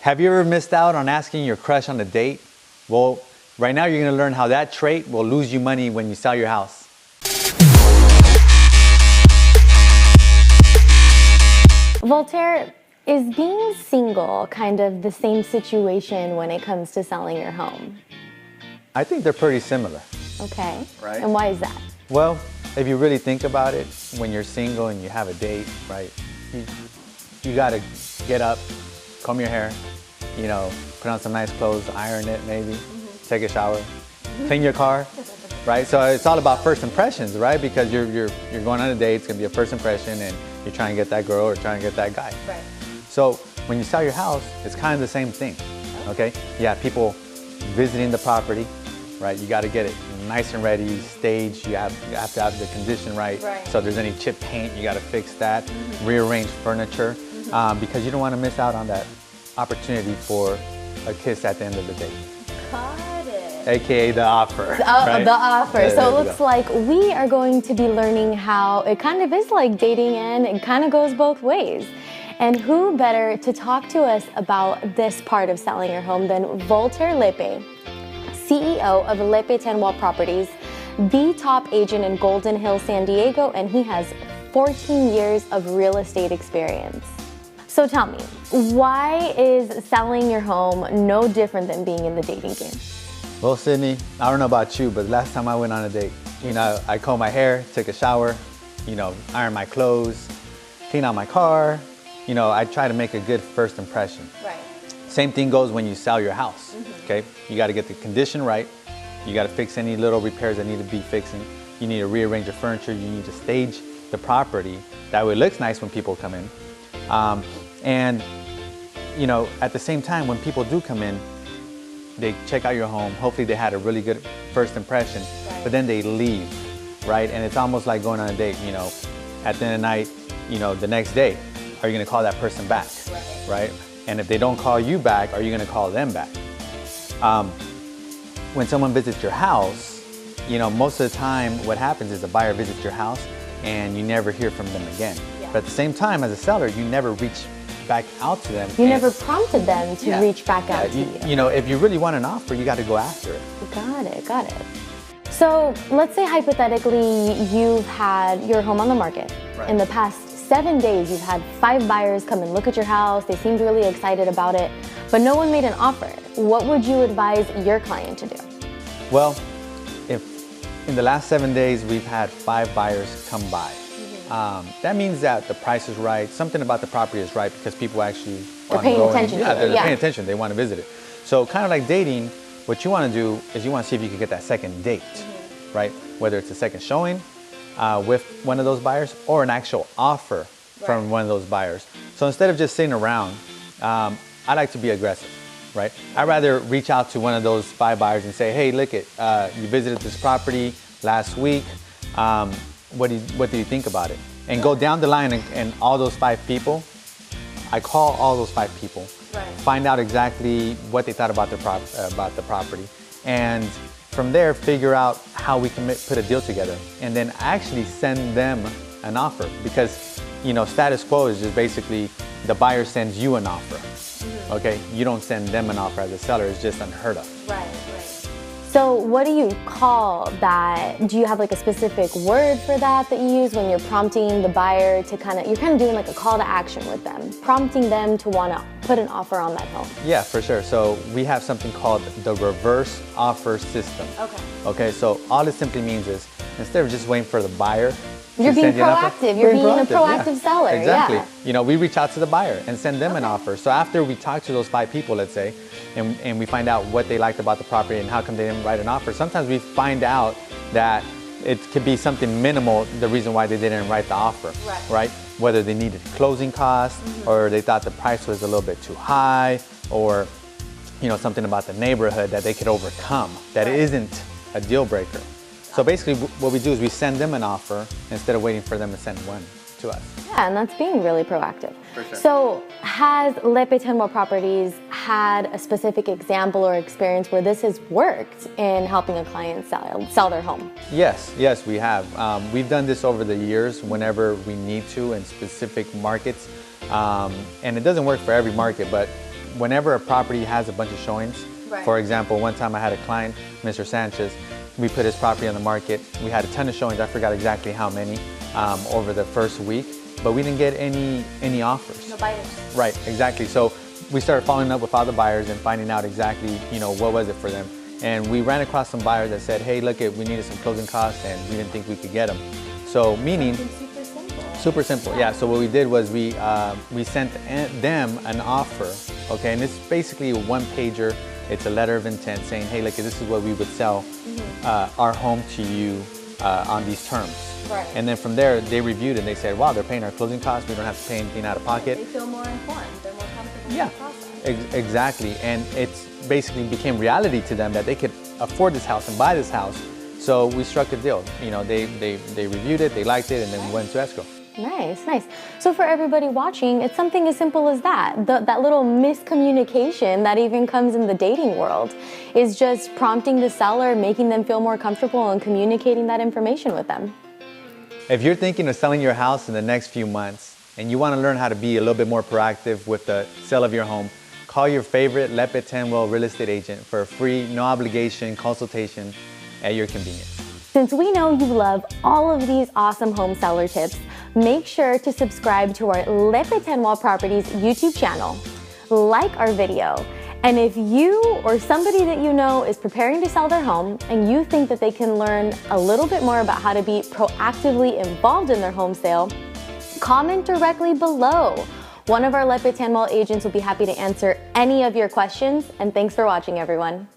Have you ever missed out on asking your crush on a date? Well, right now you're going to learn how that trait will lose you money when you sell your house. Voltaire, is being single kind of the same situation when it comes to selling your home? I think they're pretty similar. Okay. Right. And why is that? Well, if you really think about it, when you're single and you have a date, right, you got to get up, comb your hair, you know, put on some nice clothes, iron it maybe, take a shower, clean your car, right? So it's all about first impressions, right? Because you're going on a date, it's going to be a first impression, and you're trying to get that girl or trying to get that guy. Right. So when you sell your house, it's kind of the same thing, okay? Yeah, people visiting the property, right? You got to get it nice and ready, staged. You have to have the condition right. So if there's any chip paint, you got to fix that. Rearrange furniture, because you don't want to miss out on that opportunity for a kiss at the end of the day. Got it. AKA the offer. Right? The offer. Yeah, so it looks like we are going to be learning how it kind of is like dating, and it kind of goes both ways. And who better to talk to us about this part of selling your home than Voltaire Lepe, CEO of Lepe Tendwell Properties, the top agent in Golden Hill, San Diego, and he has 14 years of real estate experience. So tell me, why is selling your home no different than being in the dating game? Well, Sydney, I don't know about you, but last time I went on a date, you know, I combed my hair, took a shower, you know, ironed my clothes, cleaned out my car. You know, I try to make a good first impression. Right. Same thing goes when you sell your house, okay? You got to get the condition right. You got to fix any little repairs that need to be fixing. You need to rearrange your furniture. You need to stage the property. That way it looks nice when people come in. And, you know, at the same time, when people do come in, they check out your home. Hopefully they had a really good first impression, but then they leave, right? And it's almost like going on a date, you know, at the end of the night, you know, the next day, are you going to call that person back, right? And if they don't call you back, are you going to call them back? When someone visits your house, you know, most of the time what happens is the buyer visits your house and you never hear from them again. But at the same time, as a seller, you never reach back out to them. You never prompted them to reach back out to you. You know, if you really want an offer, you got to go after it. Got it, got it. So let's say hypothetically you've had your home on the market. In the past 7 days, you've had 5 buyers come and look at your house. They seemed really excited about it, but no one made an offer. What would you advise your client to do? Well, if in the last 7 days we've had 5 buyers come by, that means that the price is right. Something about the property is right because people actually are paying attention. They're paying attention. They want to visit it. So kind of like dating, what you want to do is you want to see if you can get that second date, right? Whether it's a second showing with one of those buyers or an actual offer from one of those buyers. So instead of just sitting around, I like to be aggressive, right? I'd rather reach out to one of those 5 buyers and say, hey, look, you visited this property last week. What do you think about it? And go down the line and all those 5 people, I call all those 5 people, find out exactly what they thought about the property, and from there figure out how we can put a deal together, and then actually send them an offer, because you know status quo is just basically the buyer sends you an offer. Okay, you don't send them an offer as a seller. It's just unheard of. Right. So what do you call that? Do you have like a specific word for that you use when you're prompting the buyer to you're kind of doing like a call to action with them, prompting them to want to put an offer on that home? Yeah, for sure. So we have something called the reverse offer system. Okay, so all it simply means is instead of just waiting for the buyer, you're being proactive. You're being a proactive seller. Exactly. You know, we reach out to the buyer and send them an offer. So after we talk to those 5 people, let's say, and we find out what they liked about the property and how come they didn't write an offer, sometimes we find out that it could be something minimal, the reason why they didn't write the offer, right? Whether they needed closing costs or they thought the price was a little bit too high, or you know, something about the neighborhood that they could overcome that isn't a deal breaker. So basically what we do is we send them an offer instead of waiting for them to send one to us. Yeah, and that's being really proactive. For sure. So has Lepe Tendwell Properties had a specific example or experience where this has worked in helping a client sell their home? Yes, we have. We've done this over the years whenever we need to in specific markets. And it doesn't work for every market, but whenever a property has a bunch of showings, Right. for example, one time I had a client, Mr. Sanchez, we put his property on the market. We had a ton of showings. I forgot exactly how many over the first week, but we didn't get any offers. No buyers. Right, exactly. So we started following up with all the buyers and finding out exactly, what was it for them. And we ran across some buyers that said, hey, look, we needed some closing costs and we didn't think we could get them. So meaning, Super simple. super simple, yeah. So what we did was we sent them an offer, okay? And it's basically a one-pager. It's a letter of intent saying, hey, look, this is what we would sell our home to you on these terms. Right. And then from there, they reviewed it and they said, wow, they're paying our closing costs. We don't have to pay anything out of pocket. They feel more informed. They're more comfortable Yeah, in the process. exactly. And it's basically became reality to them that they could afford this house and buy this house. So we struck a deal. They reviewed it, they liked it, and then we went to escrow. Nice, nice. So for everybody watching, it's something as simple as that. That little miscommunication that even comes in the dating world is just prompting the seller, making them feel more comfortable and communicating that information with them. If you're thinking of selling your house in the next few months and you want to learn how to be a little bit more proactive with the sale of your home, call your favorite Lepe Tendwell real estate agent for a free, no obligation consultation at your convenience. Since we know you love all of these awesome home seller tips, make sure to subscribe to our Lepe Tendwell Properties YouTube channel. Like our video. And if you or somebody that you know is preparing to sell their home and you think that they can learn a little bit more about how to be proactively involved in their home sale, comment directly below. One of our Lepe Tendwell agents will be happy to answer any of your questions. And thanks for watching, everyone.